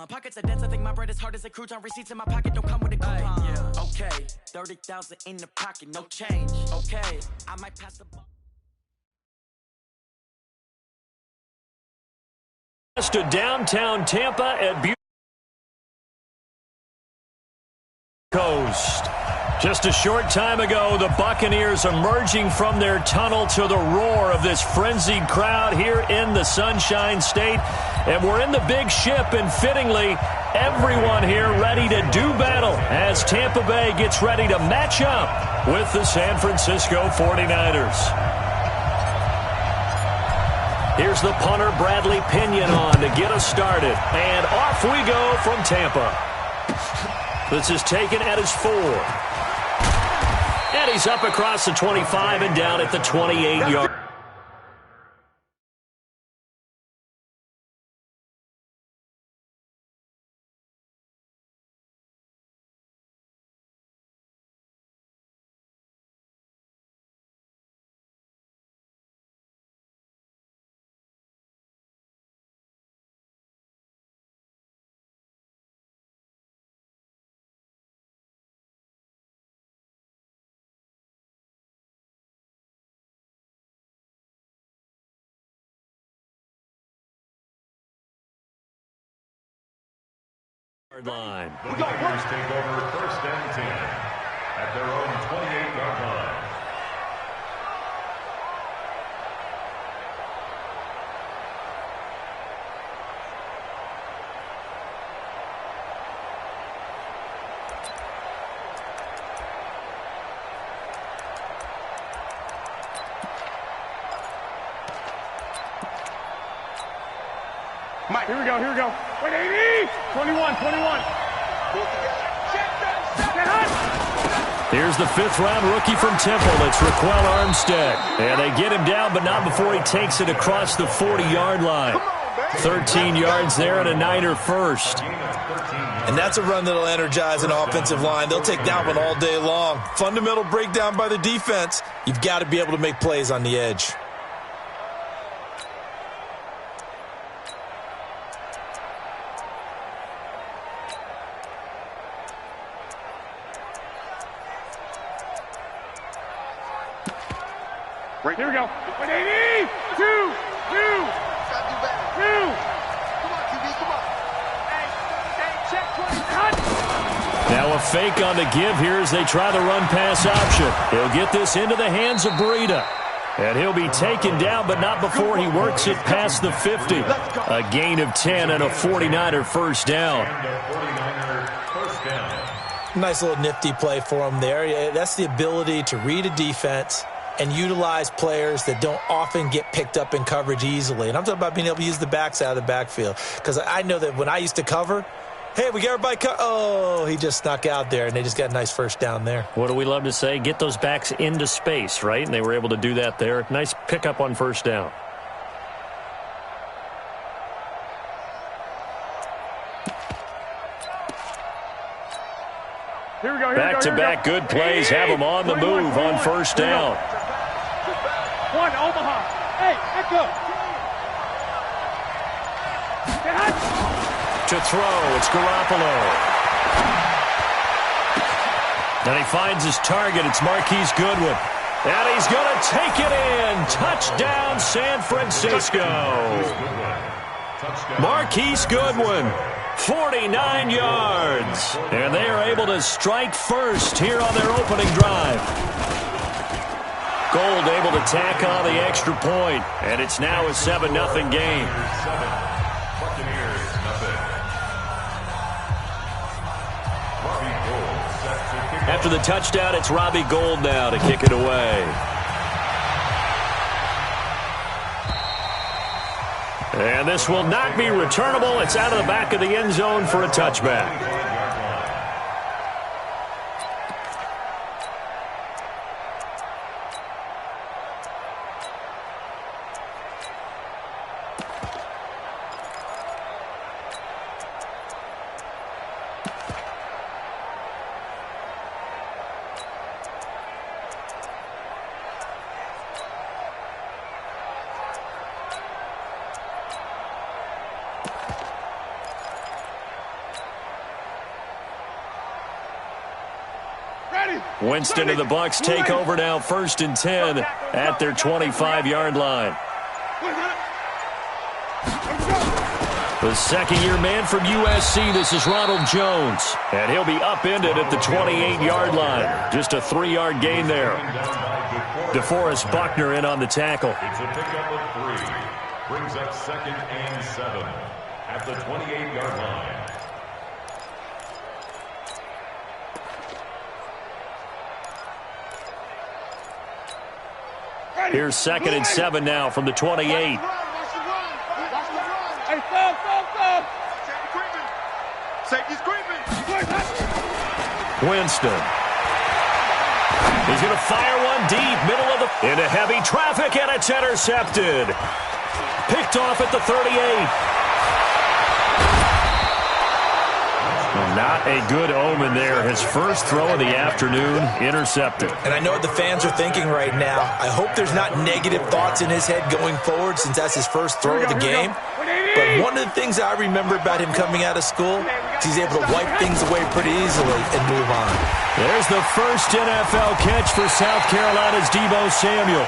Pockets are dense, I think my bread is hard as a crouton. Receipts in my pocket don't come with a coupon. Yeah. Okay, 30,000 in the pocket, no change. Okay, I might pass the ball. To downtown Tampa at Coast. Just a short time ago, the Buccaneers emerging from their tunnel to the roar of this frenzied crowd here in the Sunshine State. And we're in the big ship, and fittingly, everyone here ready to do battle as Tampa Bay gets ready to match up with the San Francisco 49ers. Here's the punter, Bradley Pinion, on to get us started. And off we go from Tampa. This is taken at his 4. And he's up across the 25 and down at the 28-yard. Line. The Buccaneers take over 1st and 10 at their own 28-yard line. Mike, here we go, here we go. Wait, 80! 21. Here's the 5th-round rookie from Temple. It's Raquel Armstead. And they get him down, but not before he takes it across the 40-yard line. 13 yards there and a Niner first. And that's a run that'll energize an offensive line. They'll take that one all day long. Fundamental breakdown by the defense. You've got to be able to make plays on the edge. Right, here we go. 180! 2! Now a fake on the give here as they try the run-pass option. He'll get this into the hands of Breida. And he'll be taken down, but not before he works it past the 50. A gain of 10 and a 49er first down. Nice little nifty play for him there. That's the ability to read a defense and utilize players that don't often get picked up in coverage easily. And I'm talking about being able to use the backs out of the backfield. Because I know that when I used to cover, hey, we got everybody oh, he just snuck out there, and they just got a nice first down there. What do we love to say? Get those backs into space, right? And they were able to do that there. Nice pickup on first down. Back-to-back good plays have them on the move on first down. One, Omaha. Hey, echo. To throw, it's Garoppolo. And he finds his target. It's Marquise Goodwin. And he's going to take it in. Touchdown, San Francisco. Marquise Goodwin, 49 yards. And they are able to strike first here on their opening drive. Gold able to tack on the extra point, and it's now a 7-0 game. After the touchdown, it's Robbie Gould now to kick it away. And this will not be returnable. It's out of the back of the end zone for a touchback. Winston and the Bucs take over now, 1st and 10 at their 25-yard line. The second-year man from USC, this is Ronald Jones. And he'll be upended at the 28-yard line. Just a 3-yard gain there. DeForest Buckner in on the tackle. It's a pickup of 3. Brings up 2nd and 7 at the 28-yard line. Here's 2nd and 7 now from the 28. Winston. He's going to fire one deep, middle of the... into heavy traffic, and it's intercepted. Picked off at the 38. Not a good omen there. His first throw of the afternoon, intercepted. And I know what the fans are thinking right now. I hope there's not negative thoughts in his head going forward since that's his first throw of the game. But one of the things I remember about him coming out of school is he's able to wipe things away pretty easily and move on. There's the first NFL catch for South Carolina's Deebo Samuel.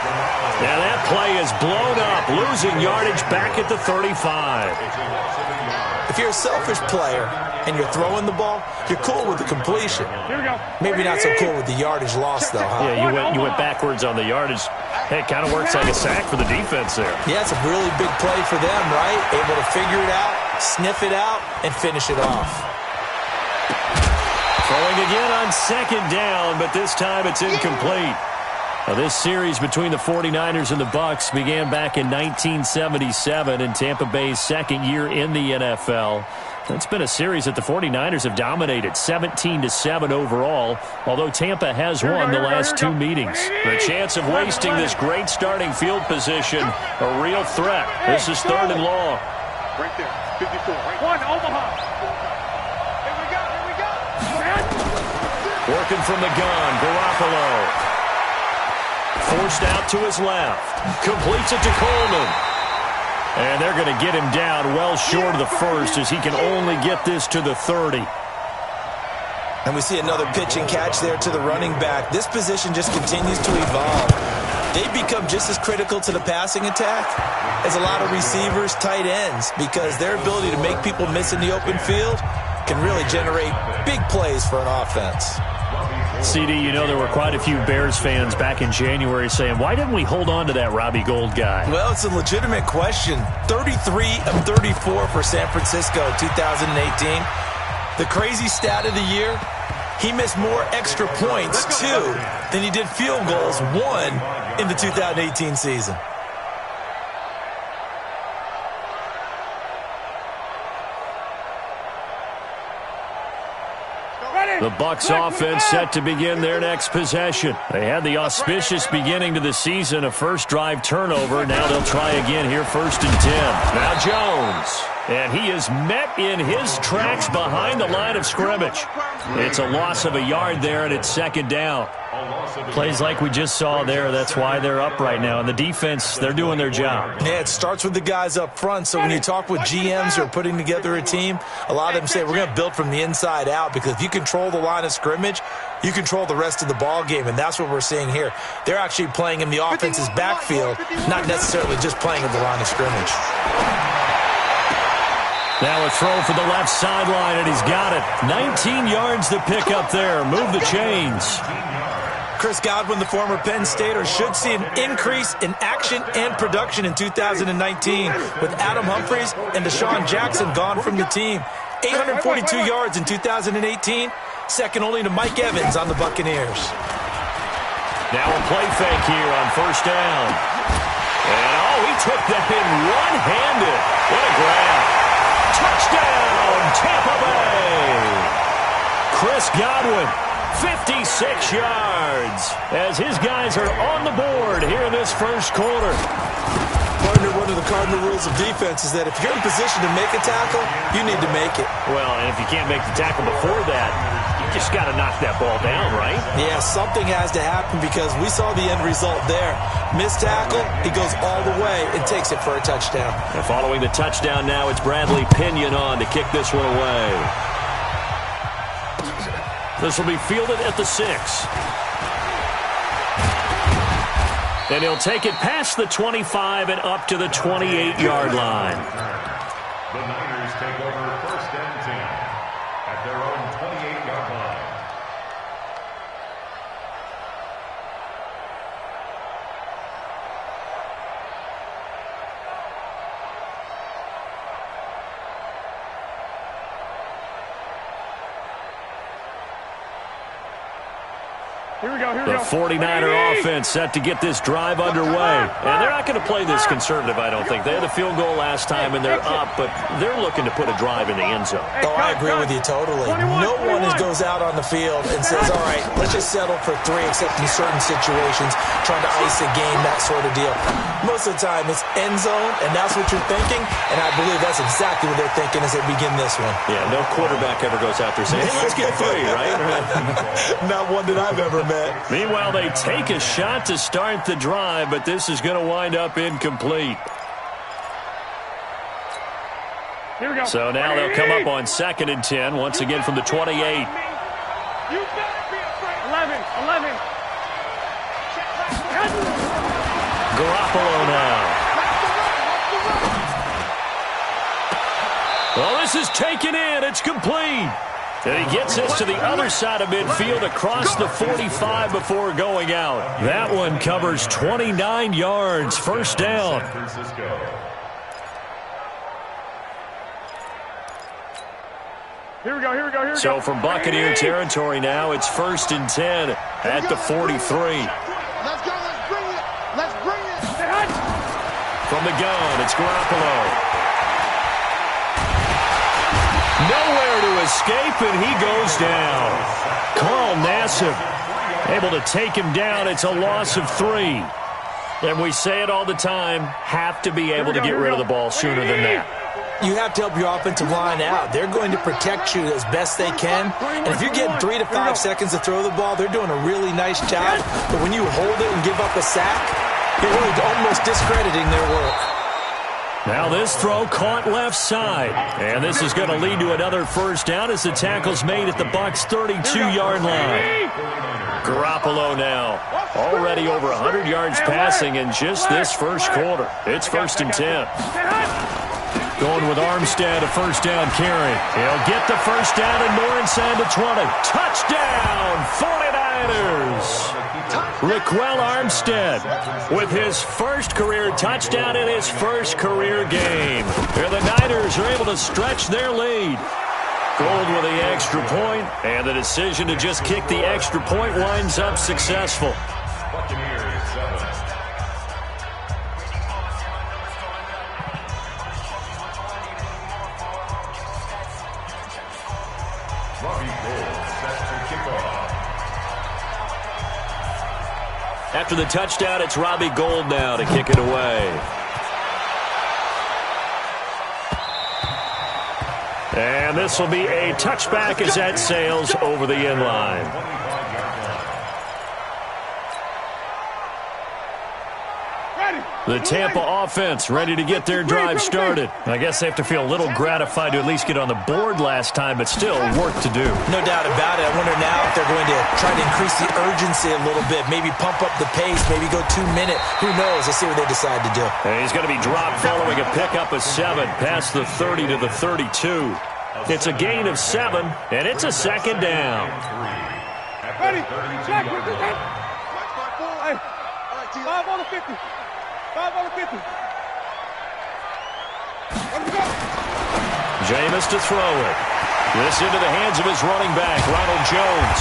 Now that play is blown up, losing yardage back at the 35. If you're a selfish player and you're throwing the ball, you're cool with the completion. Maybe not so cool with the yardage loss, though, huh? Yeah, you went backwards on the yardage. Hey, it kind of works like a sack for the defense there. Yeah, it's a really big play for them, right? Able to figure it out, sniff it out, and finish it off. Throwing again on 2nd down, but this time it's incomplete. Now, this series between the 49ers and the Bucs began back in 1977 in Tampa Bay's 2nd year in the NFL. It's been a series that the 49ers have dominated, 17-7 overall, although Tampa has won the last 2 meetings. The chance of wasting this great starting field position, a real threat. This is 3rd and long. Right there, 54. One, Omaha. Here we go. Working from the gun, Garoppolo. Forced out to his left. Completes it to Coleman. And they're going to get him down well short of the first as he can only get this to the 30. And we see another pitch and catch there to the running back. This position just continues to evolve. They become just as critical to the passing attack as a lot of receivers, tight ends, because their ability to make people miss in the open field can really generate big plays for an offense. CD, you know there were quite a few Bears fans back in January saying, why didn't we hold on to that Robbie Gould guy? Well, it's a legitimate question. 33 of 34 for San Francisco 2018. The crazy stat of the year, he missed more extra points, 2, than he did field goals, 1, in the 2018 season. The Bucs offense set to begin their next possession. They had the auspicious beginning to the season, a first drive turnover. Now they'll try again here, 1st and 10. Now Jones. And he is met in his tracks behind the line of scrimmage. It's a loss of a yard there, and it's 2nd down. Plays like we just saw there, that's why they're up right now. And the defense, they're doing their job. Yeah, it starts with the guys up front. So when you talk with GMs who are putting together a team, a lot of them say we're going to build from the inside out, because if you control the line of scrimmage, you control the rest of the ball game, and that's what we're seeing here. They're actually playing in the offense's backfield, not necessarily just playing at the line of scrimmage. Now a throw for the left sideline, and he's got it. 19 yards to pick up there. Move the chains. Chris Godwin, the former Penn Stater, should see an increase in action and production in 2019 with Adam Humphries and Deshaun Jackson gone from the team. 842 yards in 2018, second only to Mike Evans on the Buccaneers. Now a play fake here on 1st down. And, he took that in one-handed. What a grab. Touchdown, Tampa Bay. Chris Godwin, 56 yards, as his guys are on the board here in this first quarter. Partner, one of the cardinal rules of defense is that if you're in position to make a tackle, you need to make it. Well, and if you can't make the tackle before that, you just got to knock that ball down, right? Yeah, something has to happen, because we saw the end result there. Missed tackle, he goes all the way and takes it for a touchdown. And following the touchdown now, it's Bradley Pinion on to kick this one away. This will be fielded at the 6. And he'll take it past the 25 and up to the 28-yard line. The Niners take over 1st and 10 at their own 28-yard line. Here we go, here we The go. 49er offense set to get this drive underway. And they're not going to play this conservative, I don't think. They had a field goal last time, and they're up, but they're looking to put a drive in the end zone. Oh, I agree with you totally. No one goes out on the field and says, all right, let's just settle for 3, except in certain situations, trying to ice a game, that sort of deal. Most of the time, it's end zone, and that's what you're thinking, and I believe that's exactly what they're thinking as they begin this one. Yeah, no quarterback ever goes out there saying, hey, let's get 3, right? Not one that I've ever met. Meanwhile, they take a shot to start the drive, but this is going to wind up incomplete. Here we go. So now they'll come up on 2nd and 10, once again from the 28. You better be afraid. 11. Garoppolo now. Well, this is taken in. It's complete. And he gets this to the other side of midfield across the 45 before going out. That one covers 29 yards. First down. San Francisco. Here we go. So from Buccaneer territory now, it's 1st and 10 at the 43. Let's go. Let's bring it. From the gun, it's Garoppolo. Nowhere to escape, and he goes down. Carl Nassib able to take him down. It's a loss of 3. And we say it all the time, have to be able to get rid of the ball sooner than that. You have to help your offensive line out. They're going to protect you as best they can. And if you're getting 3 to 5 seconds to throw the ball, they're doing a really nice job. But when you hold it and give up a sack, you're really almost discrediting their work. Now this throw caught left side. And this is going to lead to another first down as the tackle's made at the Bucs' 32-yard line. Garoppolo now already over 100 yards passing in just this first quarter. It's 1st and 10. Going with Armstead, a first down carry. He'll get the first down and more inside the 20. Touchdown, 49ers. Raquel Armstead with his first career touchdown in his first career game. Here the Niners are able to stretch their lead. Gold with the extra point, and the decision to just kick the extra point winds up successful. Buccaneers 7. Robbie Gould set to kick off. After the touchdown, it's Robbie Gould now to kick it away. And this will be a touchback as that sails over the end line. The Tampa offense ready to get their drive started. I guess they have to feel a little gratified to at least get on the board last time, but still work to do. No doubt about it. I wonder now if they're going to try to increase the urgency a little bit, maybe pump up the pace, maybe go 2-minute. Who knows? Let's see what they decide to do. And he's going to be dropped following a pickup of 7 past the 30 to the 32. It's a gain of 7, and it's a second down. Ready? Jack, hey, 5 on the 50. 5 on the 50. Let's go. Jameis to throw it. This into the hands of his running back, Ronald Jones.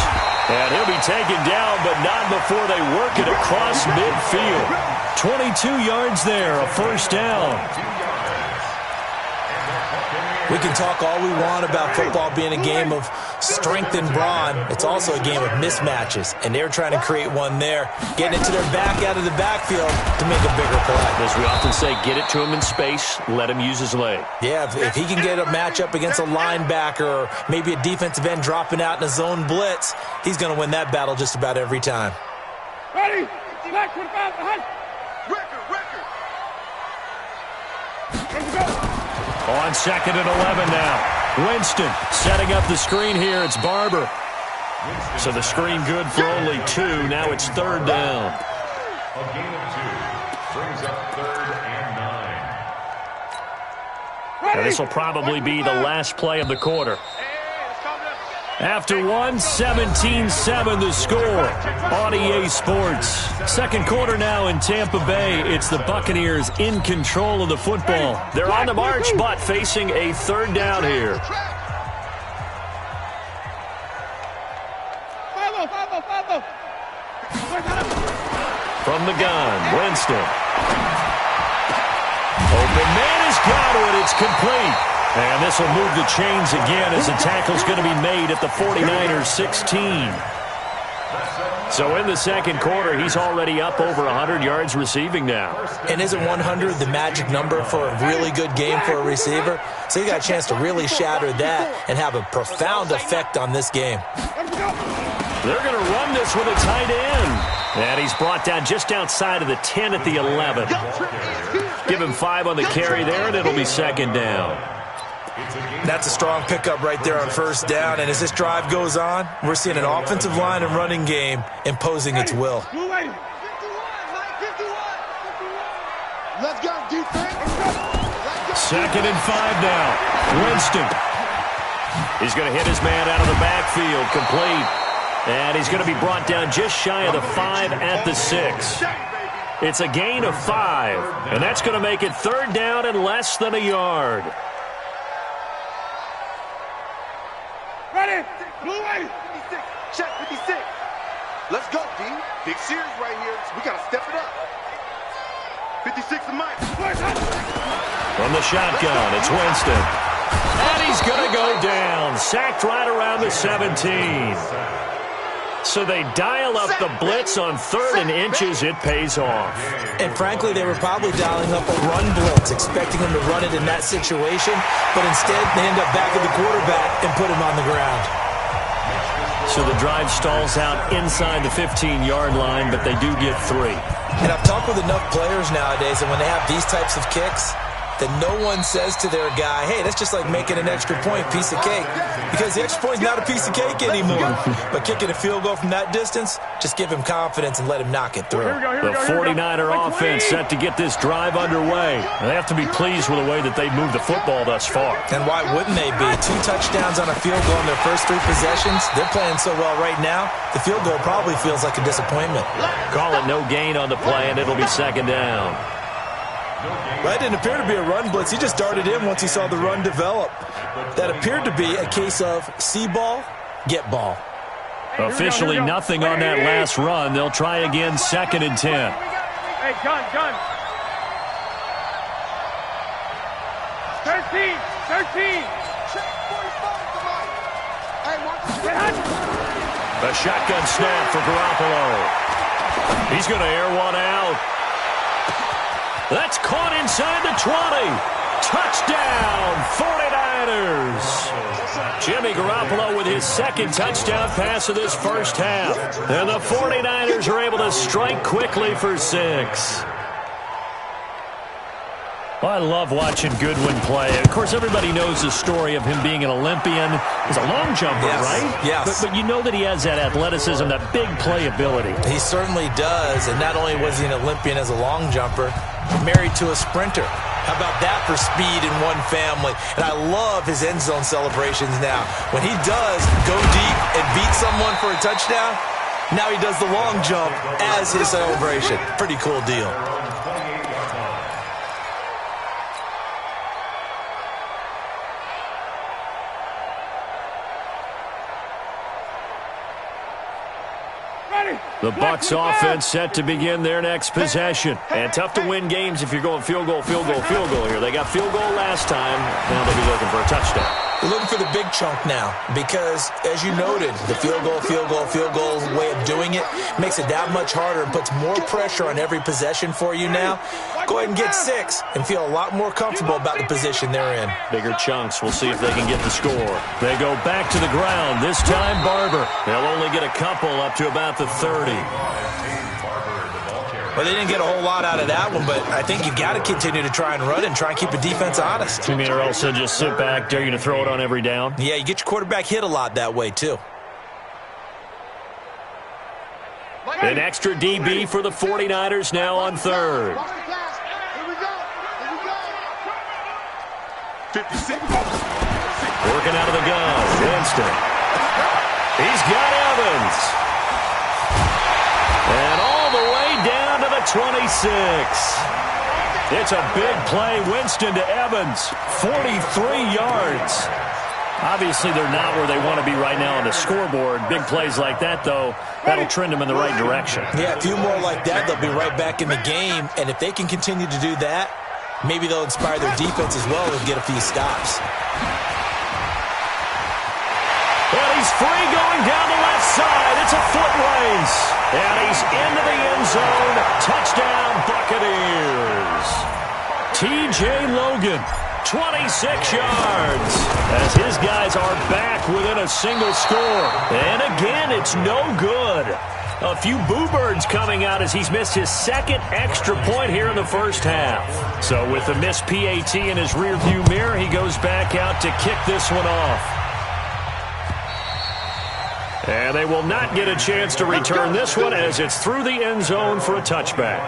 And he'll be taken down, but not before they work it across midfield. 22 yards there, a first down. We can talk all we want about football being a game of strength and brawn. It's also a game of mismatches, and they're trying to create one there, getting it to their back out of the backfield to make a bigger play. As we often say, get it to him in space, let him use his leg. Yeah, if he can get a matchup against a linebacker or maybe a defensive end dropping out in a zone blitz, he's going to win that battle just about every time. Ready? Black 25 behind. Let's go. On 2nd and 11 now. Winston setting up the screen here. It's Barber. So the screen good for only 2. Now it's third down. A gain of 2 brings up 3rd and 9. Now this will probably be the last play of the quarter. After 17-7 the score on EA Sports. Second quarter now in Tampa Bay. It's the Buccaneers in control of the football. They're on the march, but facing a third down here. From the gun, Winston. Open man is got it. It's complete. And this will move the chains again as the tackle's going to be made at the 49ers 16. So in the second quarter, he's already up over 100 yards receiving now. And isn't 100 the magic number for a really good game for a receiver? So you got a chance to really shatter that and have a profound effect on this game. They're going to run this with a tight end. And he's brought down just outside of the 10 at the 11. Give him 5 on the carry there, and it'll be second down. That's a strong pickup right there on first down. And as this drive goes on, we're seeing an offensive line and running game imposing its will. Let's go, defense. Second and 5 now. Winston. He's going to hit his man out of the backfield, complete. And he's going to be brought down just shy of the 5 at the 6. It's a gain of 5. And that's going to make it third down and less than a yard. Ready? Blue way. 56. Check 56. Let's go, D. Big series right here. We got to step it up. 56 to Mike. From the shotgun, it's Winston. And he's going to go down. Sacked right around the 17. So they dial up the blitz on 3rd and inches. It pays off. And frankly, they were probably dialing up a run blitz, expecting him to run it in that situation. But instead, they end up back at the quarterback and put him on the ground. So the drive stalls out inside the 15-yard line, but they do get 3. And I've talked with enough players nowadays, and when they have these types of kicks, that no one says to their guy, hey, that's just like making an extra point, piece of cake. Because the extra point is not a piece of cake anymore. But kicking a field goal from that distance, just give him confidence and let him knock it through. The 49er offense set to get this drive underway. And they have to be pleased with the way that they've moved the football thus far. And why wouldn't they be? 2 touchdowns on a field goal in their first 3 possessions. They're playing so well right now, the field goal probably feels like a disappointment. Call it no gain on the play, and it'll be second down. That didn't appear to be a run blitz. He just darted in once he saw the run develop. That appeared to be a case of see ball, get ball. Officially nothing on that last run. They'll try again, second and 10. Hey, gun. 13. A shotgun snap for Garoppolo. He's going to air one out. That's caught inside the 20. Touchdown, 49ers. Jimmy Garoppolo with his second touchdown pass of this first half. And the 49ers are able to strike quickly for 6. Well, I love watching Goodwin play. Of course, everybody knows the story of him being an Olympian. He's a long jumper, right? Yes. But you know that he has that athleticism, that big play ability. He certainly does. And not only was he an Olympian as a long jumper, married to a sprinter. How about that for speed in one family? And I love his end zone celebrations now. When he does go deep and beat someone for a touchdown, now he does the long jump as his celebration. Pretty cool deal. The Bucs offense set to begin their next possession. And tough to win games if you're going field goal here. They got field goal last time. Now they'll be looking for a touchdown. They're looking for the big chunk now because, as you noted, the field goal way of doing it makes it that much harder and puts more pressure on every possession for you now. Go ahead and get 6 and feel a lot more comfortable about the position they're in. Bigger chunks. We'll see if they can get the score. They go back to the ground. This time, Barber. They'll only get a couple up to about the 30. Well, they didn't get a whole lot out of that one, but I think you got to continue to try and run and try and keep the defense honest. You mean or else just sit back, dare you to throw it on every down? Yeah, you get your quarterback hit a lot that way, too. An extra DB for the 49ers now on third. 56. Working out of the gun, Winston. He's got Evans. And all the way down to the 26. It's a big play, Winston to Evans, 43 yards. Obviously, they're not where they want to be right now on the scoreboard. Big plays like that, though, that'll trend them in the right direction. Yeah, a few more like that, they'll be right back in the game. And if they can continue to do that, maybe they'll inspire their defense as well and get a few stops. And he's free going down the left side. It's a foot race. And he's into the end zone. Touchdown, Buccaneers. T.J. Logan, 26 yards. As his guys are back within a single score. And again, it's no good. A few boo birds coming out as he's missed his second extra point here in the first half. So with the missed PAT in his rearview mirror, he goes back out to kick this one off. And they will not get a chance to return this one as it's through the end zone for a touchback.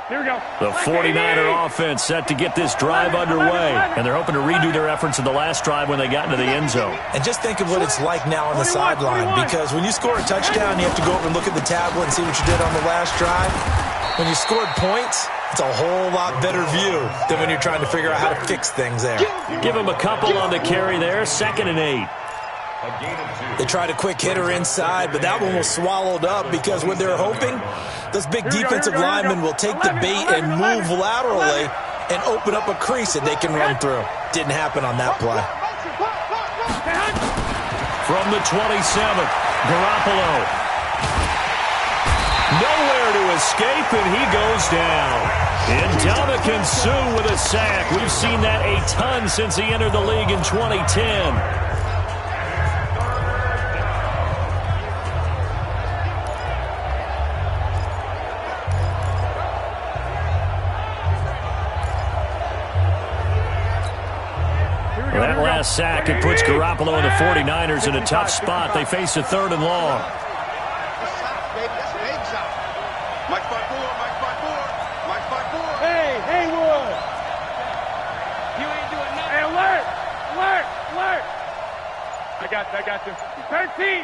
Here we go. The 49er offense set to get this drive underway. And they're hoping to redo their efforts in the last drive when they got into the end zone. And just think of what it's like now on the sideline, because when you score a touchdown, you have to go over and look at the tablet and see what you did on the last drive. When you scored points, it's a whole lot better view than when you're trying to figure out how to fix things there. Give him a couple on the carry there, 2nd and 8. They tried a quick hitter inside, but that one was swallowed up because what they're hoping, those big defensive linemen will take the bait and move laterally and open up a crease that they can run through. Didn't happen on that play. From the 27th, Garoppolo. Nowhere to escape, and he goes down. Ndamukong Suh with a sack. We've seen that a ton since he entered the league in 2010. That last sack, it puts Garoppolo and the 49ers in a tough spot. They face a 3rd and long. Hey, Haywood. You ain't doing nothing. Hey, alert. I got you. 13.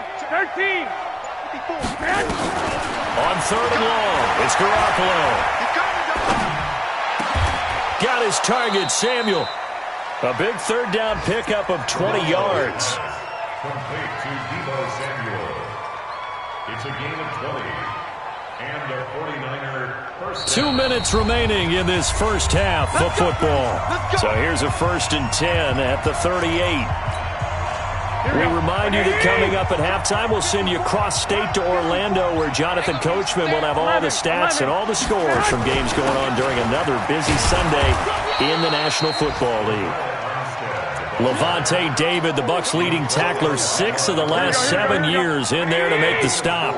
On 3rd and long, it's Garoppolo. Got his target, Samuel. A big 3rd down pickup of 20 yards. Complete to Deebo Samuel. It's a gain of 20. And the 49er first 2 minutes remaining in this first half of football. So here's a 1st and 10 at the 38. We remind you that coming up at halftime, we'll send you cross-state to Orlando, where Jonathan Coachman will have all the stats and all the scores from games going on during another busy Sunday in the National Football League. Levante David, the Bucs' leading tackler, 6 of the last 7 years in there to make the stop.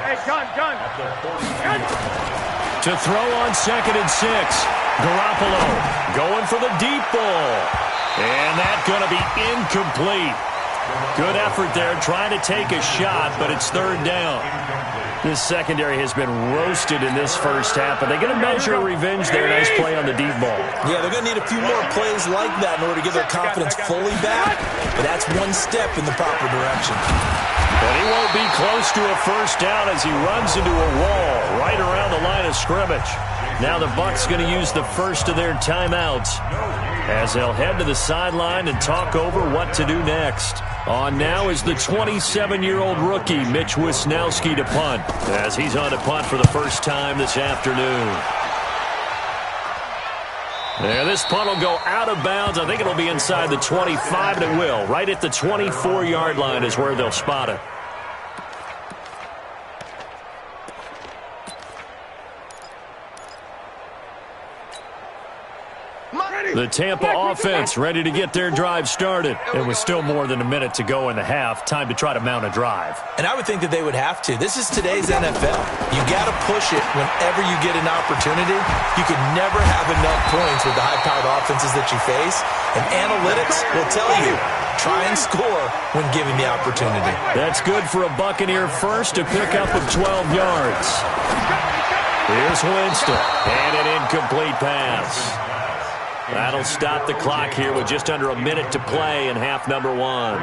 Hey, gun. To throw on 2nd and 6. Garoppolo going for the deep ball. And that's going to be incomplete. Good effort there, trying to take a shot, but it's 3rd down. This secondary has been roasted in this first half, but they're going to measure revenge there. Nice play on the deep ball. Yeah, they're going to need a few more plays like that in order to get their confidence fully back, but that's one step in the proper direction. And he won't be close to a first down as he runs into a wall right around the line of scrimmage. Now the Bucs going to use the first of their timeouts as they'll head to the sideline and talk over what to do next. On now is the 27-year-old rookie, Mitch Wisnowski, to punt, as he's on to punt for the first time this afternoon. And this punt will go out of bounds. I think it'll be inside the 25, and it will. Right at the 24-yard line is where they'll spot it. The Tampa offense ready to get their drive started. It was still more than a minute to go in the half. Time to try to mount a drive. And I would think that they would have to. This is today's NFL. You got to push it whenever you get an opportunity. You can never have enough points with the high-powered offenses that you face. And analytics will tell you, try and score when given the opportunity. That's good for a Buccaneer first, a pickup of 12 yards. Here's Winston, and an incomplete pass. That'll stop the clock here with just under a minute to play in half number 1.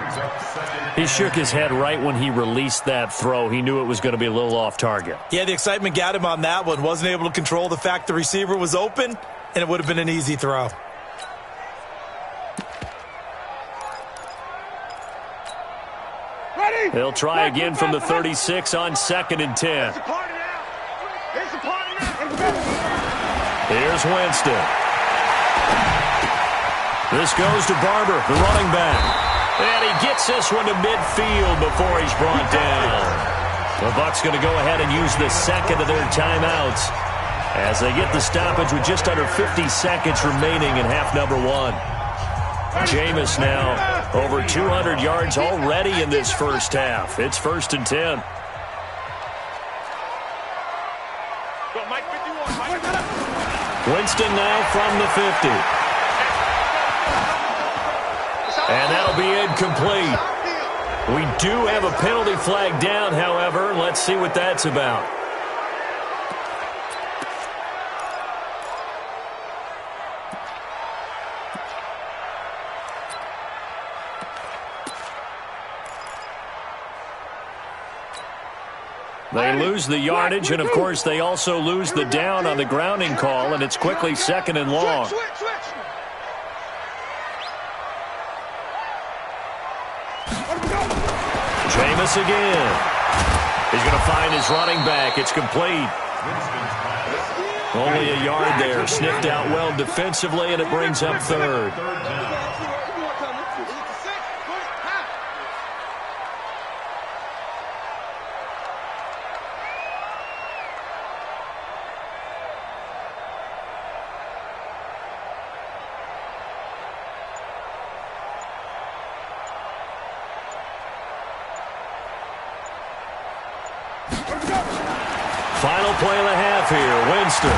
He shook his head right when he released that throw. He knew it was going to be a little off target. Yeah, the excitement got him on that one. Wasn't able to control the fact the receiver was open, and it would have been an easy throw. They'll try again from the 36 on 2nd and 10. Here's Winston. This goes to Barber, the running back. And he gets this one to midfield before he's brought down. The Bucs going to go ahead and use the second of their timeouts as they get the stoppage with just under 50 seconds remaining in half number 1. Jameis now over 200 yards already in this first half. It's 1st and 10. Winston now from the 50. And that'll be incomplete. We do have a penalty flag down, however. Let's see what that's about. They lose the yardage, and, of course, they also lose the down on the grounding call, and it's quickly 2nd and long. Jameis again. He's going to find his running back. It's complete. Only a yard there. Sniffed out well defensively, and it brings up 3rd. Final play of the half here, Winston.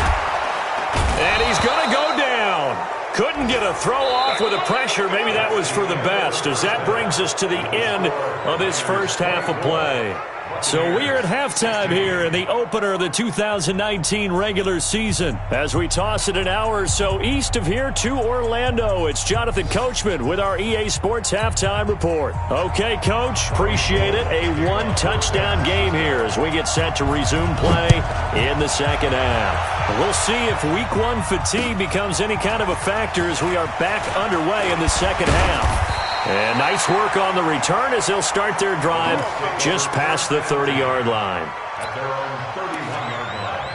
And he's going to go down. Couldn't get a throw off with the pressure. Maybe that was for the best, as that brings us to the end of this first half of play. So we are at halftime here in the opener of the 2019 regular season. As we toss it an hour or so east of here to Orlando, it's Jonathan Coachman with our EA Sports Halftime Report. Okay, Coach, appreciate it. A one-touchdown game here as we get set to resume play in the second half. We'll see if Week 1 fatigue becomes any kind of a factor as we are back underway in the second half. And nice work on the return as they'll start their drive just past the 30-yard line. At their own 31-yard line.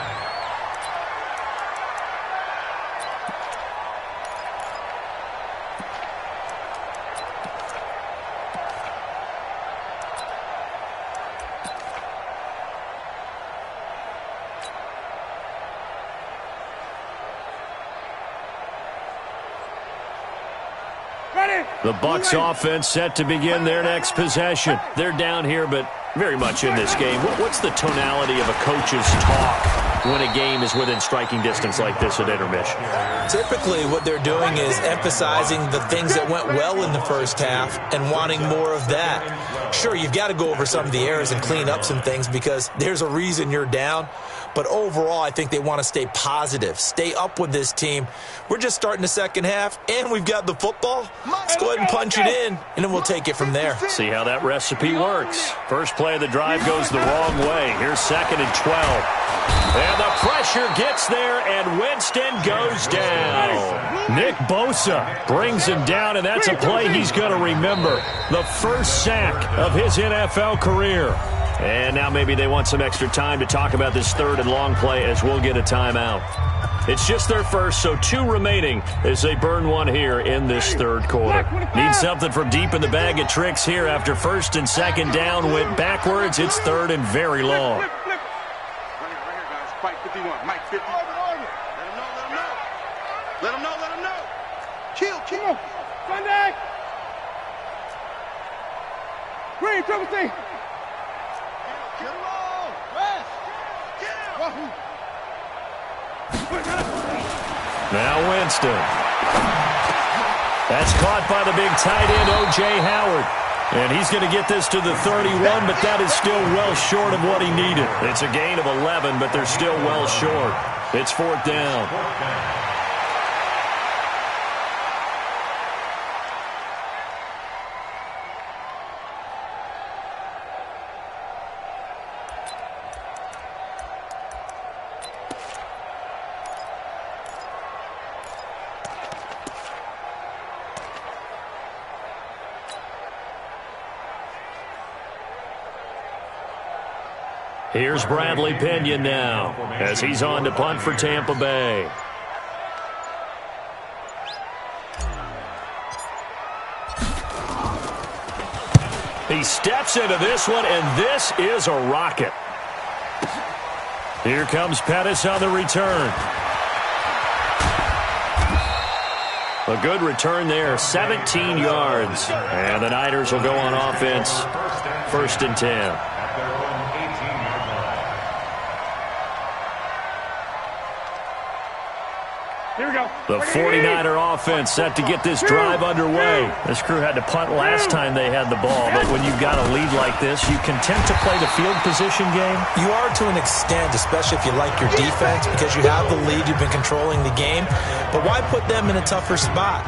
The Bucs offense set to begin their next possession. They're down here, but very much in this game. What's the tonality of a coach's talk when a game is within striking distance like this at intermission? Typically, what they're doing is emphasizing the things that went well in the first half and wanting more of that. Sure, you've got to go over some of the errors and clean up some things because there's a reason you're down. But overall, I think they want to stay positive, stay up with this team. We're just starting the second half, and we've got the football. Let's go ahead and punch it in, and then we'll take it from there. See how that recipe works. First play of the drive goes the wrong way. Here's 2nd and 12. And the pressure gets there, and Winston goes down. Nick Bosa brings him down, and that's a play he's going to remember. The first sack of his NFL career. And now maybe they want some extra time to talk about this 3rd and long play as we'll get a timeout. It's just their first, so 2 remaining as they burn one here in this 3rd quarter. Need something from deep in the bag of tricks here after 1st and 2nd down went backwards. It's 3rd and very long. Right here, guys. Fight 51. Mike 50. Let him know. Let him know. Let him know. Kill. Sunday. Green, triple C. Kill. Rest. Kill. Now Winston. That's caught by the big tight end, O.J. Howard. And he's going to get this to the 31, but that is still well short of what he needed. It's a gain of 11, but they're still well short. It's 4th down. Here's Bradley Pinion now as he's on to punt for Tampa Bay. He steps into this one, and this is a rocket. Here comes Pettis on the return. A good return there, 17 yards. And the Niners will go on offense, 1st and 10. Here we go. The 49er offense set to get this drive underway. This crew had to punt last time they had the ball, but when you've got a lead like this, you content to play the field position game? You are to an extent, especially if you like your defense, because you have the lead, you've been controlling the game. But why put them in a tougher spot?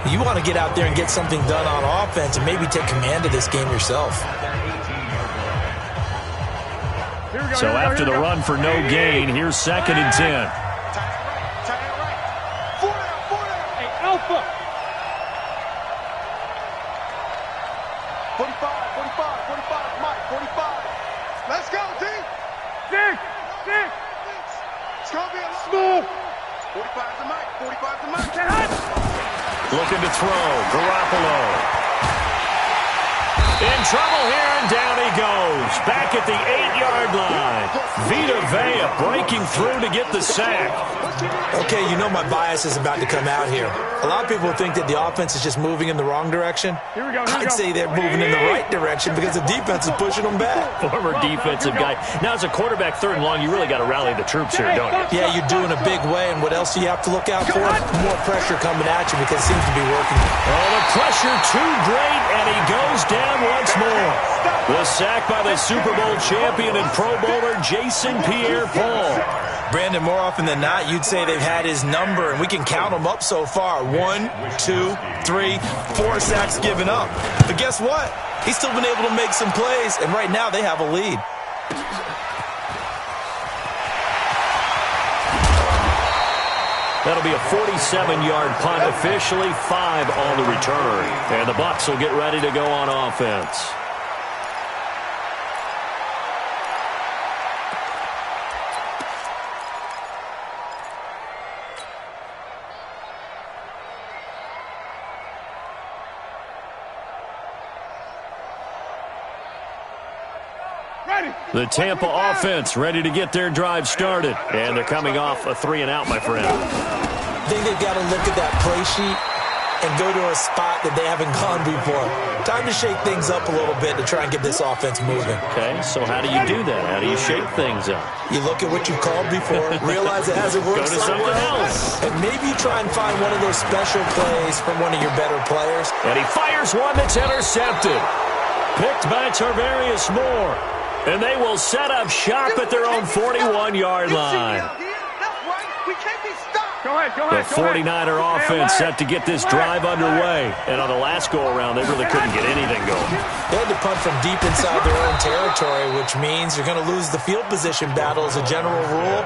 You want to get out there and get something done on offense and maybe take command of this game yourself. So after the run for no gain, here's 2nd and 10. Alpha. 45, Mike, 45. Let's go, D. Six. It's going to be a Smooth. 45 to Mike, 45 to Mike. Looking to throw, Garoppolo. In trouble here, and down he goes. Back at the 8-yard line. Vita Vea breaking through to get the sack. Okay, you know my bias is about to come out here. A lot of people think that the offense is just moving in the wrong direction. Here we go. I'd say they're moving in the right direction because the defense is pushing them back. Former defensive guy. Now, as a quarterback, 3rd and long, you really got to rally the troops here, don't you? Yeah, you're doing a big way, and what else do you have to look out for? More pressure coming at you because it seems to be working. Oh, the pressure too great, and he goes down once more. The sack by the Super Bowl champion and Pro Bowler Jason Pierre-Paul. Brandon, more often than not, you'd say they've had his number, and we can count them up so far. 1, 2, 3, 4 sacks given up. But guess what? He's still been able to make some plays, and right now they have a lead. That'll be a 47-yard punt, officially 5 on the return. And the Bucs will get ready to go on offense. The Tampa offense ready to get their drive started. And they're coming off a 3-and-out, my friend. I think they've got to look at that play sheet and go to a spot that they haven't gone before. Time to shake things up a little bit to try and get this offense moving. Okay, so how do you do that? How do you shake things up? You look at what you've called before, realize it hasn't worked Go to something else. and maybe you try and find one of those special plays from one of your better players. And he fires one that's intercepted. Picked by Tarvarius Moore. And they will set up shop at their own 41-yard line. The 49er offense set to get this drive underway. And on the last go-around, they really couldn't get anything going. They had to punt from deep inside their own territory, which means you're going to lose the field position battle as a general rule.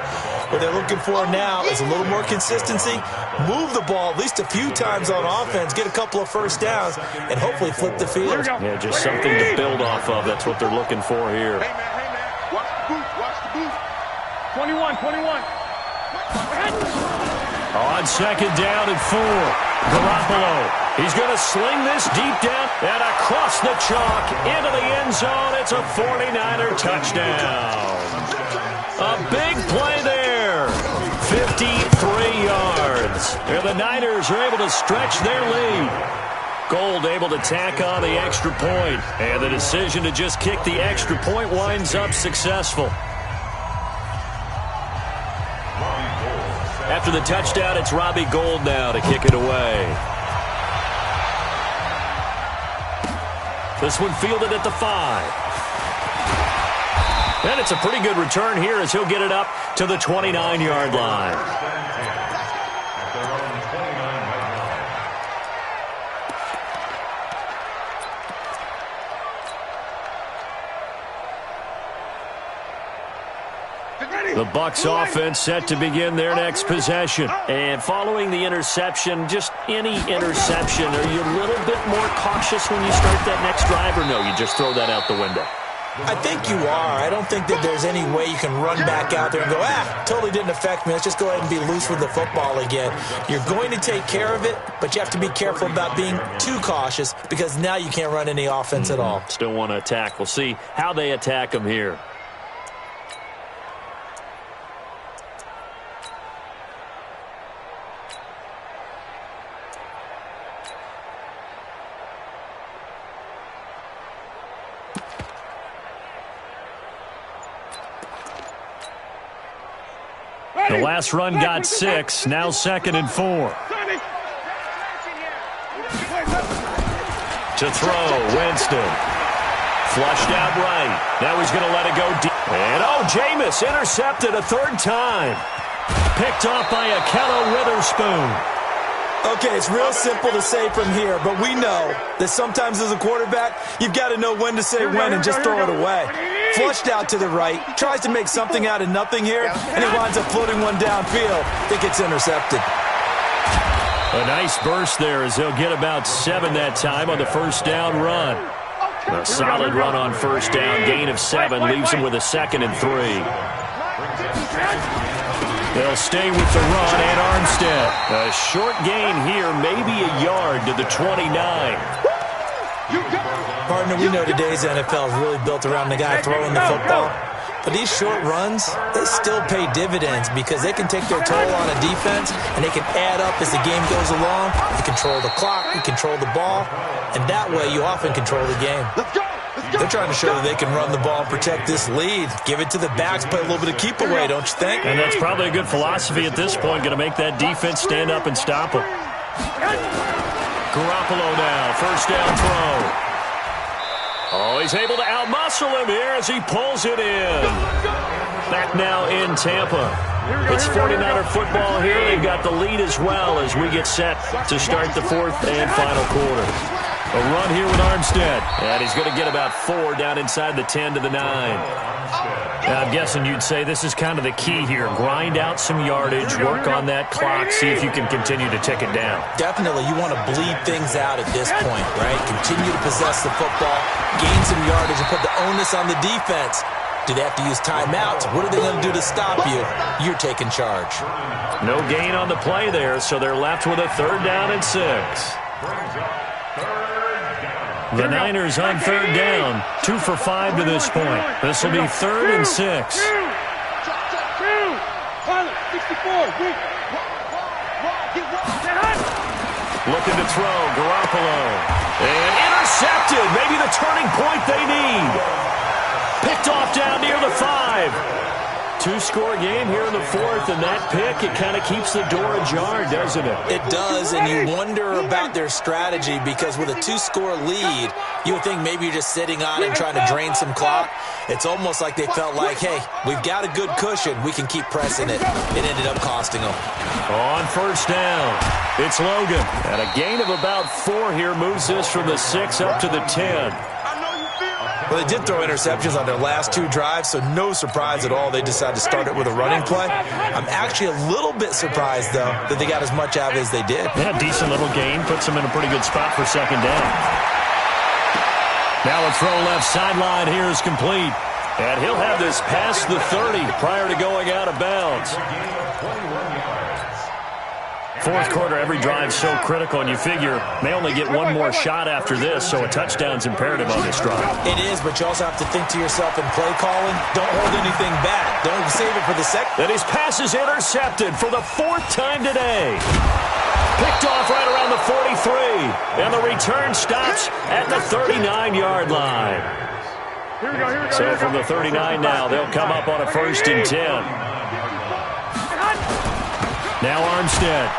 What they're looking for now is a little more consistency, move the ball at least a few times on offense, get a couple of first downs, and hopefully flip the field. Yeah, just something to build off of. That's what they're looking for here. Hey, man. Watch the booth. Watch the booth. 21. On 2nd down and 4, Garoppolo. He's going to sling this deep down and across the chalk into the end zone. It's a 49er touchdown. A big play there. 53 yards. And the Niners are able to stretch their lead. Gold able to tack on the extra point. And the decision to just kick the extra point winds up successful. After the touchdown, it's Robbie Gould now to kick it away. This one fielded at the 5. And it's a pretty good return here as he'll get it up to the 29-yard line. The Bucs offense set to begin their next possession. And following the interception, just any interception, are you a little bit more cautious when you start that next drive, or no, you just throw that out the window? I think you are. I don't think that there's any way you can run back out there and go, totally didn't affect me. Let's just go ahead and be loose with the football again. You're going to take care of it, but you have to be careful about being too cautious because now you can't run any offense at all. Still want to attack. We'll see how they attack them here. The last run got 6, now 2nd and 4. To throw, Winston. Flushed out right. Now he's going to let it go deep. And, Jameis intercepted a 3rd time. Picked off by Akello Witherspoon. Okay, it's real simple to say from here, but we know that sometimes as a quarterback, you've got to know when to say when and just throw it away. Flushed out to the right, tries to make something out of nothing here, and he winds up floating one downfield. I think it's intercepted. A nice burst there as he'll get about 7 that time on the first down run. A solid run on first down, gain of 7, leaves him with a 2nd and 3. They'll stay with the run and Armstead. A short gain here, maybe a yard to the 29. Partner, we know today's NFL is really built around the guy throwing the football. But these short runs, they still pay dividends because they can take their toll on a defense and they can add up as the game goes along. You control the clock, you control the ball, and that way you often control the game. They're trying to show that they can run the ball and protect this lead. Give it to the backs, play a little bit of keep away, don't you think? And that's probably a good philosophy at this point, going to make that defense stand up and stop them. Garoppolo now, first down throw. He's able to outmuscle him here as he pulls it in. Back now in Tampa. It's 49er football here. They've got the lead as well as we get set to start the 4th and final quarter. A run here with Armstead. And he's going to get about 4 down inside the 10 to the 9. Now, I'm guessing you'd say this is kind of the key here. Grind out some yardage, work on that clock, see if you can continue to tick it down. Definitely. You want to bleed things out at this point, right? Continue to possess the football, gain some yardage, and put the onus on the defense. Do they have to use timeouts? What are they going to do to stop you? You're taking charge. No gain on the play there, so they're left with a 3rd down and 6. The Niners on 3rd down, 2 for 5 to this point. This will be 3rd and 6. Looking to throw, Garoppolo. And intercepted, maybe the turning point they need. Picked off down near the 5. 2-score game here in the 4th, and that pick, it kind of keeps the door ajar, doesn't it? It does, and you wonder about their strategy because with a 2-score lead, you would think maybe you're just sitting on it and trying to drain some clock. It's almost like they felt like, hey, we've got a good cushion. We can keep pressing it. It ended up costing them. On first down, it's Logan. And a gain of about 4 here moves this from the 6 up to the 10. Well, they did throw interceptions on their last 2 drives, so no surprise at all they decided to start it with a running play. I'm actually a little bit surprised, though, that they got as much out of it as they did. Yeah, decent little gain. Puts them in a pretty good spot for 2nd down. Now a throw left sideline here is complete. And he'll have this past the 30 prior to going out of bounds. 4th quarter, every drive so critical, and you figure they only get 1 more shot after this, so a touchdown's imperative on this drive. It is, but you also have to think to yourself in play calling, don't hold anything back. Don't save it for the second. And his pass is intercepted for the 4th time today. Picked off right around the 43. And the return stops at the 39-yard line. So from the 39 now, they'll come up on a 1st and 10. Now Armstead.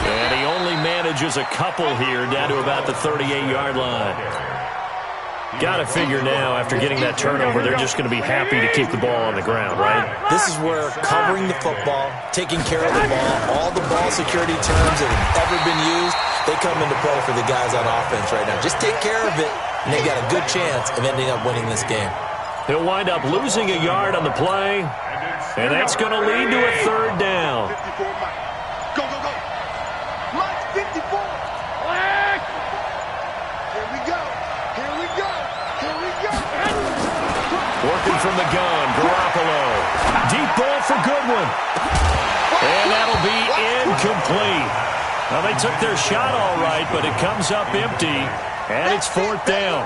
And he only manages a couple here down to about the 38-yard line. Got to figure now, after getting that turnover, they're just going to be happy to keep the ball on the ground, right? This is where covering the football, taking care of the ball, all the ball security terms that have ever been used, they come into play for the guys on offense right now. Just take care of it, and they've got a good chance of ending up winning this game. He'll wind up losing a yard on the play, and that's going to lead to a 3rd down. 54, Mike. Go, go, go. Mike, 54. Here we go. Here we go. Here we go. Working from the gun, Garoppolo. Deep ball for Goodwin. And that'll be incomplete. Now, they took their shot all right, but it comes up empty, and it's 4th down.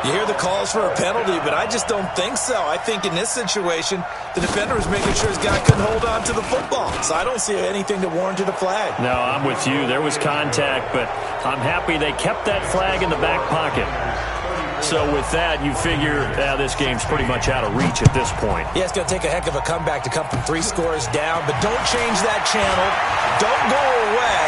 You hear the calls for a penalty, but I just don't think so. I think in this situation, the defender was making sure his guy couldn't hold on to the football. So I don't see anything to warrant a flag. No, I'm with you. There was contact, but I'm happy they kept that flag in the back pocket. So with that, you figure this game's pretty much out of reach at this point. Yeah, it's going to take a heck of a comeback to come from 3 scores down, but don't change that channel. Don't go away.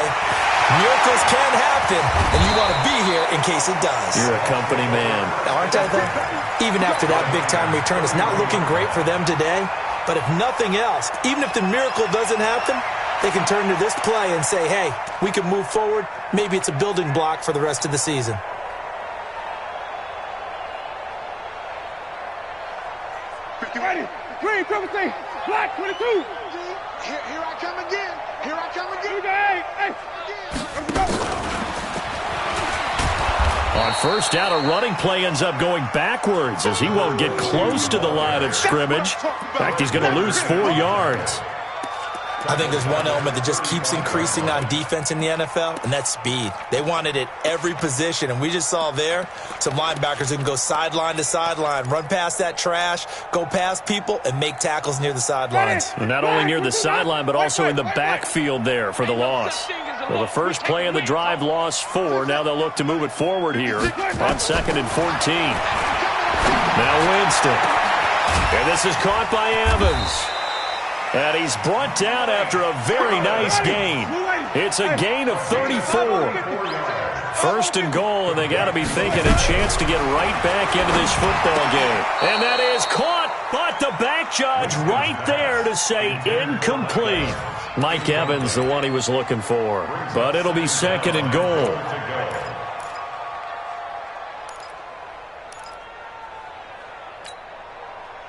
Miracles can happen, and you want to be here in case it does. You're a company man. Aren't I, though? Even after that big-time return, it's not looking great for them today. But if nothing else, even if the miracle doesn't happen, they can turn to this play and say, hey, we can move forward. Maybe it's a building block for the rest of the season. Ready, green, 17, black, 22. Here I come again. Here I come again. Hey. On 1st down, a running play ends up going backwards as he won't get close to the line of scrimmage. In fact, he's going to lose 4 yards. I think there's one element that just keeps increasing on defense in the NFL, and that's speed. They want it at every position, and we just saw there some linebackers who can go sideline to sideline, run past that trash, go past people, and make tackles near the sidelines. And not only near the sideline, but also in the backfield there for the loss. Well, the first play of the drive lost 4. Now they'll look to move it forward here on 2nd and 14. Now Winston. And this is caught by Evans. And he's brought down after a very nice gain. It's a gain of 34. 1st and goal, and they got to be thinking a chance to get right back into this football game. And that is caught, but the back judge right there to say incomplete. Mike Evans, the one he was looking for. But it'll be 2nd and goal.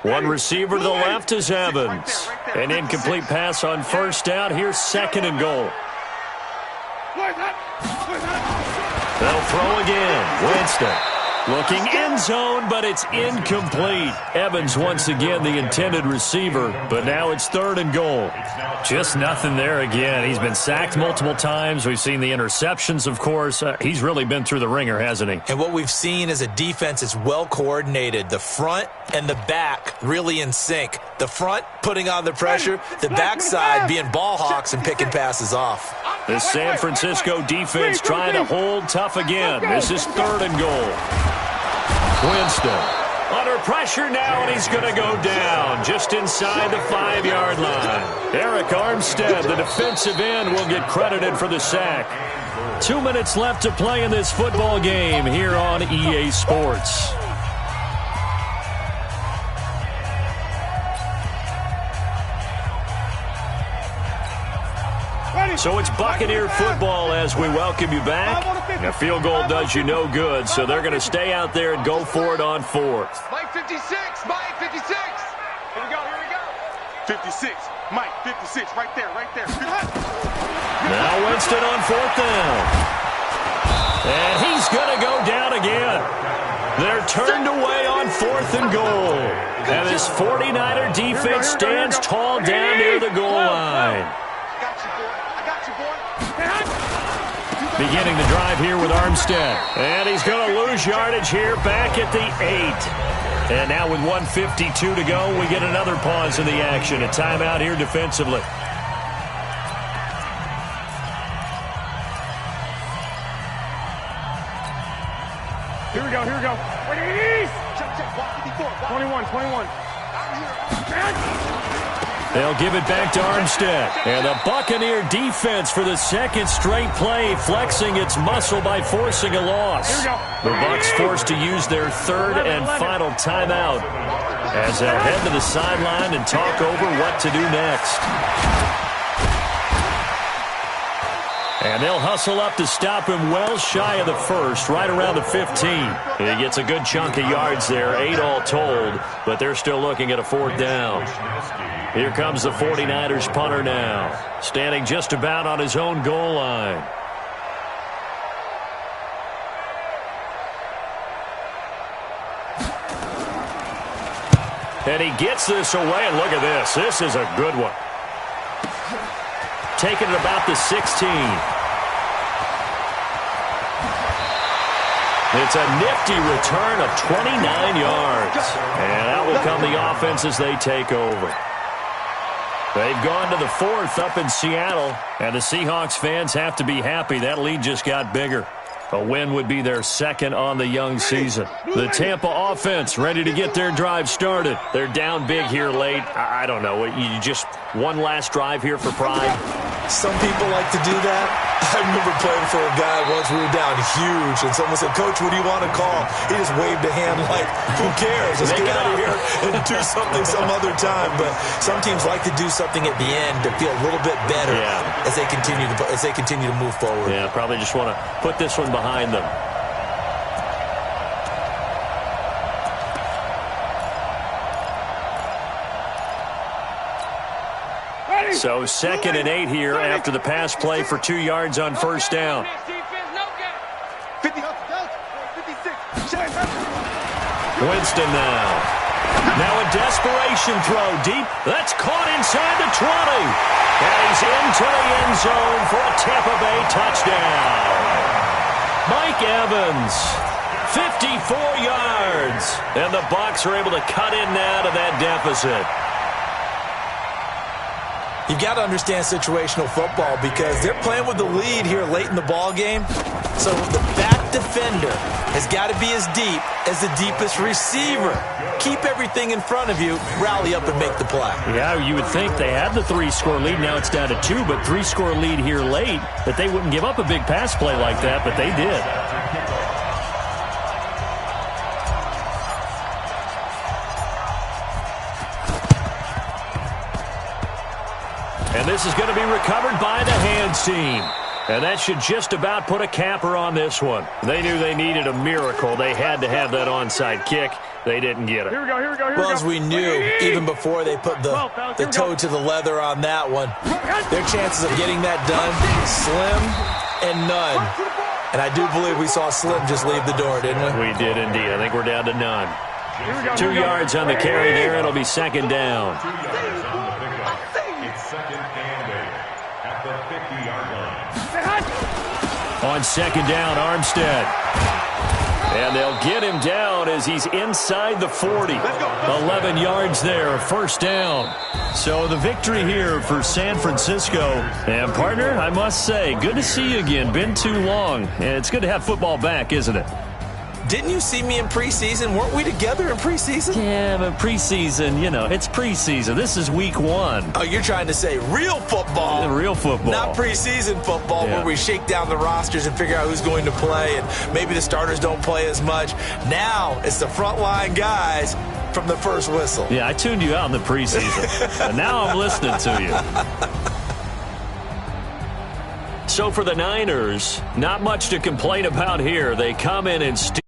One receiver to the left is Evans. An incomplete pass on 1st down. Here's 2nd and goal. They'll throw again. Winston looking end zone, but it's incomplete. Evans once again the intended receiver, but now it's 3rd and goal. Just nothing there again. He's been sacked multiple times. We've seen the interceptions, of course. He's really been through the ringer, hasn't he? And what we've seen is a defense that's well coordinated. The front and the back really in sync. The front putting on the pressure, the backside being ball hawks and picking passes off. The San Francisco defense trying to hold tough again. This is 3rd and goal. Winston under pressure now, and he's going to go down just inside the 5-yard line. Eric Armstead, the defensive end, will get credited for the sack. 2 minutes left to play in this football game here on EA Sports. So it's Buccaneer football as we welcome you back. A field goal does you no good, so they're going to stay out there and go for it on 4th. Mike 56, Mike 56. Here we go, here we go. 56, Mike 56, right there, right there. Now Winston on 4th down. And he's going to go down again. They're turned away on 4th and goal. And this 49er defense stands tall down near the goal line. Beginning the drive here with Armstead. And he's going to lose yardage here back at the 8. And now with 1:52 to go, we get another pause in the action. A timeout here defensively. 21. They'll give it back to Armstead. And the Buccaneer defense for the second straight play, flexing its muscle by forcing a loss. The Bucs forced to use their third and final timeout as they'll head to the sideline and talk over what to do next. And they'll hustle up to stop him well shy of the first, right around the 15. He gets a good chunk of yards there, 8 all told, but they're still looking at a 4th down. Here comes the 49ers punter now, standing just about on his own goal line. And he gets this away, and look at this. This is a good one. Taking it about the 16. It's a nifty return of 29 yards. And out will come the offense as they take over. They've gone to the 4th up in Seattle, and the Seahawks fans have to be happy. That lead just got bigger. A win would be their second on the young season. The Tampa offense ready to get their drive started. They're down big here late. I don't know. You just one last drive here for pride? Some people like to do that. I remember playing for a guy once. We were down huge, and someone said, "Coach, what do you want to call?" He just waved a hand like, "Who cares? Let's get out of here and do something some other time." But some teams like to do something at the end to feel a little bit better as they continue to move forward. Yeah, probably just want to put this one behind them. So 2nd and 8 here after the pass play for 2 yards on 1st down. 56. Winston now. Now a desperation throw deep. That's caught inside the 20. And he's into the end zone for a Tampa Bay touchdown. Mike Evans, 54 yards. And the Bucs are able to cut in now to that deficit. You've got to understand situational football because they're playing with the lead here late in the ball game. So the back defender has got to be as deep as the deepest receiver. Keep everything in front of you, rally up and make the play. Yeah, you would think they had the 3-score lead. Now it's down to 2, but 3-score lead here late, that they wouldn't give up a big pass play like that, but they did. And this is going to be recovered by the hands team. And that should just about put a capper on this one. They knew they needed a miracle. They had to have that onside kick. They didn't get it. Here we go. Well, as we knew, even before they put the toe to the leather on that one, their chances of getting that done, slim and none. And I do believe we saw Slim just leave the door, didn't we? We did indeed. I think we're down to none. 2 yards on the carry there. It'll be 2nd down. 2 yards on the pickup. It's 2nd and 8 at the 50-yard line. On 2nd down, Armstead. And they'll get him down as he's inside the 40. 11 yards there, 1st down. So the victory here for San Francisco. And, partner, I must say, good to see you again. Been too long. And it's good to have football back, isn't it? Didn't you see me in preseason? Weren't we together in preseason? Yeah, but preseason, it's preseason. This is week 1. Oh, you're trying to say real football. Real football. Not preseason football where we shake down the rosters and figure out who's going to play, and maybe the starters don't play as much. Now it's the frontline guys from the first whistle. Yeah, I tuned you out in the preseason. And now I'm listening to you. So for the Niners, not much to complain about here. They come in and steal